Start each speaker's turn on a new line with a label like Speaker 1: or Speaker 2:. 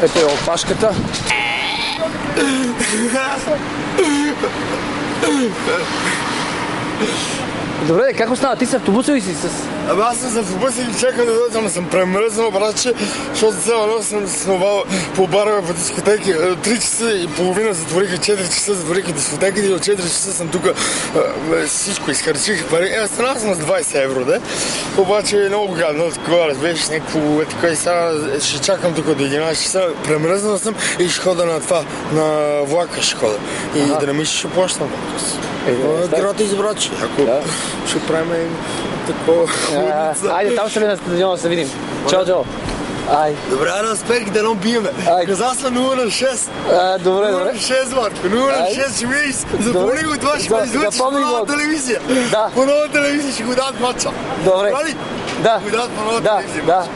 Speaker 1: Ето е опашката. Добре, как остана? Ти с автобуса ли си с...
Speaker 2: Абе аз съм с автобуса и чакам да дойдат, ама съм премръзнал, братче, защото цяла нощ съм сновал по барове, по дискотеки. 3 часа и половина затвориха, 4 часа затвориха дискотеките и от 4 часа съм тук. Всичко изхарчих пари. Станал съм с 20 евро, да? Обаче е много гадно такова, разбираш, някакво така и сега ще чакам тук до 11 часа. Премръзнал съм и ще хода на това, на влака ще хода. И да не мисля, ще плащам. Гратис, братче, ако ще правим такова.
Speaker 1: Айде, там ще ли на стадиона да се видим. Чао, чао.
Speaker 2: Добре, на успех, да не биеме. Каза съм 0 на 6.
Speaker 1: Добре.
Speaker 2: 0 на 6, Марко. 0 на 6 ще видиш. Запомни го това, ще ме излучиш по нова телевизия.
Speaker 1: Да.
Speaker 2: По нова телевизия ще го дадат матча.
Speaker 1: Добре.
Speaker 2: Правили?
Speaker 1: Да.
Speaker 2: Ще го дадат по нова телевизия.
Speaker 1: Да.